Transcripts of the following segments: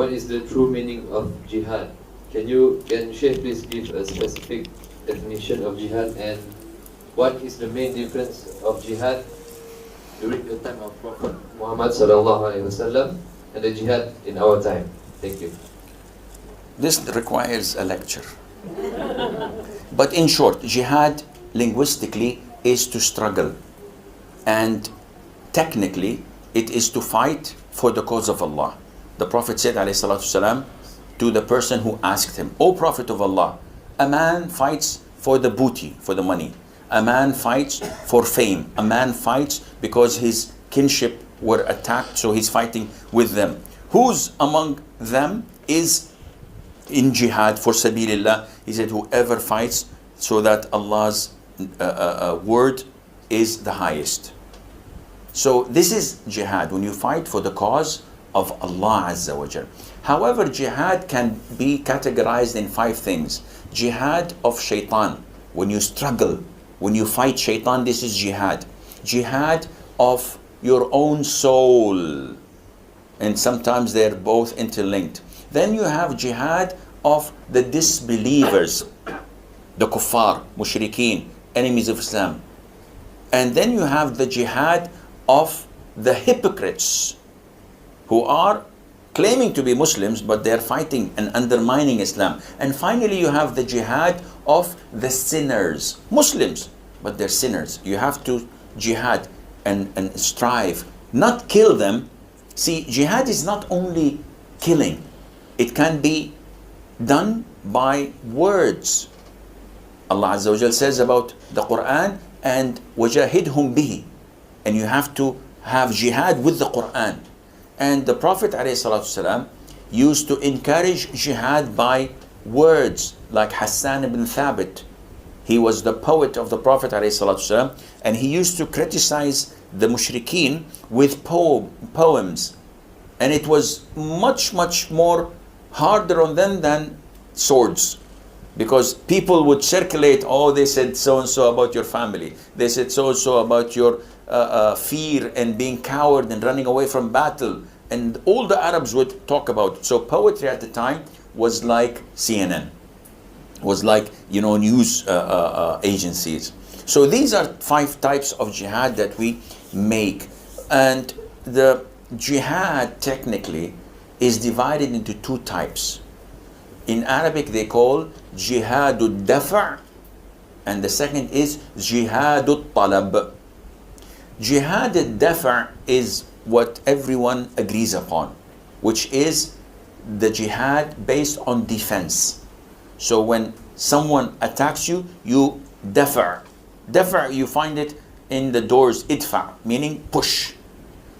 what is the true meaning of jihad? Can Sheikh please give a specific definition of jihad, and what is the main difference of jihad during the time of Prophet Muhammad sallallahu alaihi wasallam and the jihad in our time? Thank you. This requires a lecture. But in short, jihad linguistically is to struggle, and technically it is to fight for the cause of Allah. The Prophet said alayhi salatu wasalam to the person who asked him, "O Prophet of Allah, a man fights for the booty, for the money. A man fights for fame. A man fights because his kinship were attacked, so he's fighting with them. Who's among them is in jihad for sabilillah?" He said, "Whoever fights so that Allah's word is the highest." So this is jihad, when you fight for the cause of Allah Azza wa Jal. However, jihad can be categorized in 5 things. Jihad of shaitan, when you struggle, when you fight shaitan, this is jihad. Jihad of your own soul, and sometimes they're both interlinked. Then you have jihad of the disbelievers, the kuffar, mushrikeen, enemies of Islam. And then you have the jihad of the hypocrites, who are claiming to be Muslims, but they're fighting and undermining Islam. And finally, you have the jihad of the sinners, Muslims, but they're sinners. You have to jihad and strive, not kill them. See, jihad is not only killing, it can be done by words. Allah Azza wa Jal says about the Quran, and wajahidhum bihi, and you have to have jihad with the Quran. And the Prophet ﷺ used to encourage jihad by words, like Hassan ibn Thabit. He was the poet of the Prophet ﷺ, and he used to criticize the mushrikeen with poems. And it was much, much more harder on them than swords. Because people would circulate, "Oh, they said so-and-so about your family. They said so-and-so about your fear and being coward and running away from battle." And all the Arabs would talk about it. So poetry at the time was like CNN, was like, news agencies. So these are 5 types of jihad that we make. And the jihad technically is divided into 2 types. In Arabic they call jihadud dafa', and the second is jihadut talab. Jihadud dafa' is what everyone agrees upon, which is the jihad based on defense. So when someone attacks you, you dafa'. Dafa', you find it in the doors, idfa', meaning push.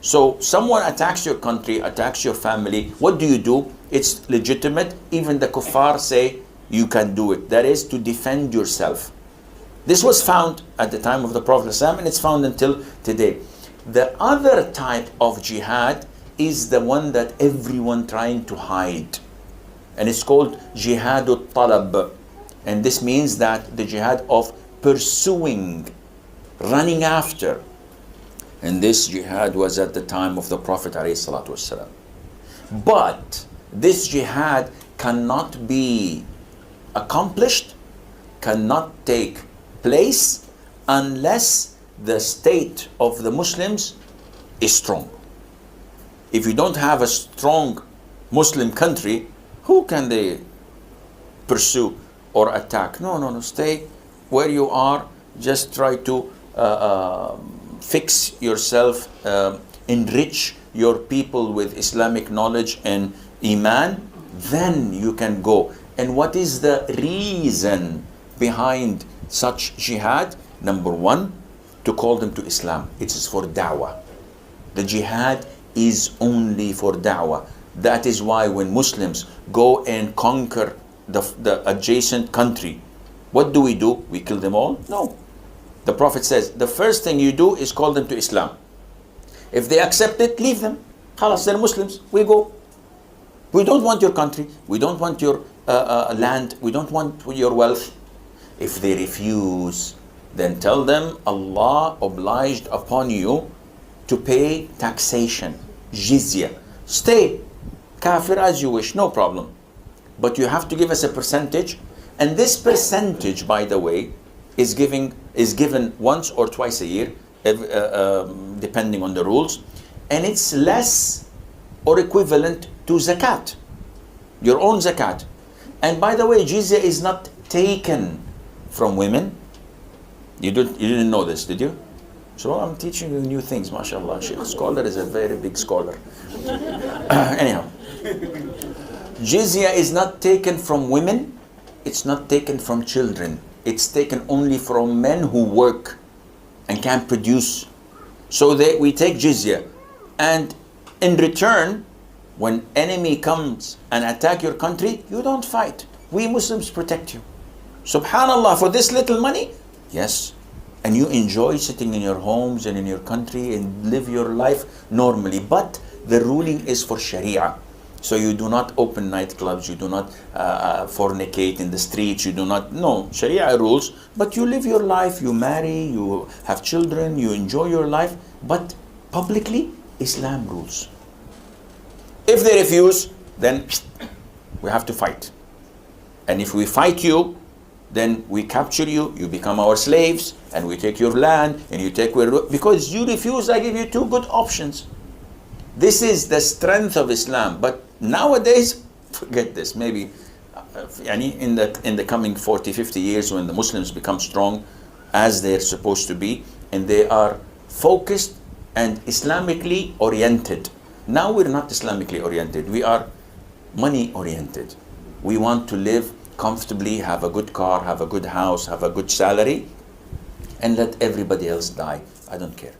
So someone attacks your country, attacks your family, what do? It's legitimate. Even the kuffar say you can do it. That is to defend yourself. This was found at the time of the Prophet ﷺ, and it's found until today. The other type of jihad is the one that everyone trying to hide, and it's called jihadut talab. And this means that the jihad of pursuing, running after. And this jihad was at the time of the Prophet ﷺ. But this jihad cannot be accomplished, cannot take place unless the state of the Muslims is strong. If you don't have a strong Muslim country, who can they pursue or attack? No. Stay where you are. Just try to fix yourself, enrich your people with Islamic knowledge and Iman, then you can go. And what is the reason behind such jihad? Number 1, to call them to Islam. It is for da'wah. The jihad is only for da'wah. That is why when Muslims go and conquer the adjacent country, what do? We kill them all? No. The Prophet says, the first thing you do is call them to Islam. If they accept it, leave them. Khalas, they're Muslims. We go. We don't want your country. We don't want your land. We don't want your wealth. If they refuse, then tell them Allah obliged upon you to pay taxation, jizya. Stay. kafir as you wish, no problem. But you have to give us a percentage. And this percentage, by the way, is given once or twice a year, depending on the rules. And it's less or equivalent to zakat, your own zakat. And by the way, jizya is not taken from women. You didn't know this, did you? So I'm teaching you new things, mashallah. Sheikh Scholar is a very big scholar. Anyhow, jizya is not taken from women. It's not taken from children. It's taken only from men who work and can produce. So we take jizya. And in return, when enemy comes and attack your country, you don't fight. We Muslims protect you. Subhanallah, for this little money? Yes. And you enjoy sitting in your homes and in your country and live your life normally. But the ruling is for Sharia. So you do not open nightclubs, you do not fornicate in the streets, you do not, no, Sharia rules. But you live your life, you marry, you have children, you enjoy your life. But publicly, Islam rules. If they refuse, then we have to fight. And if we fight you, then we capture you, you become our slaves, and we take your land, and you take because you refuse, I give you two good options. This is the strength of Islam. But nowadays, forget this. Maybe in the coming 40, 50 years, when the Muslims become strong, as they're supposed to be, and they are focused and Islamically oriented. Now we're not Islamically oriented. We are money oriented. We want to live comfortably, have a good car, have a good house, have a good salary, and let everybody else die. I don't care.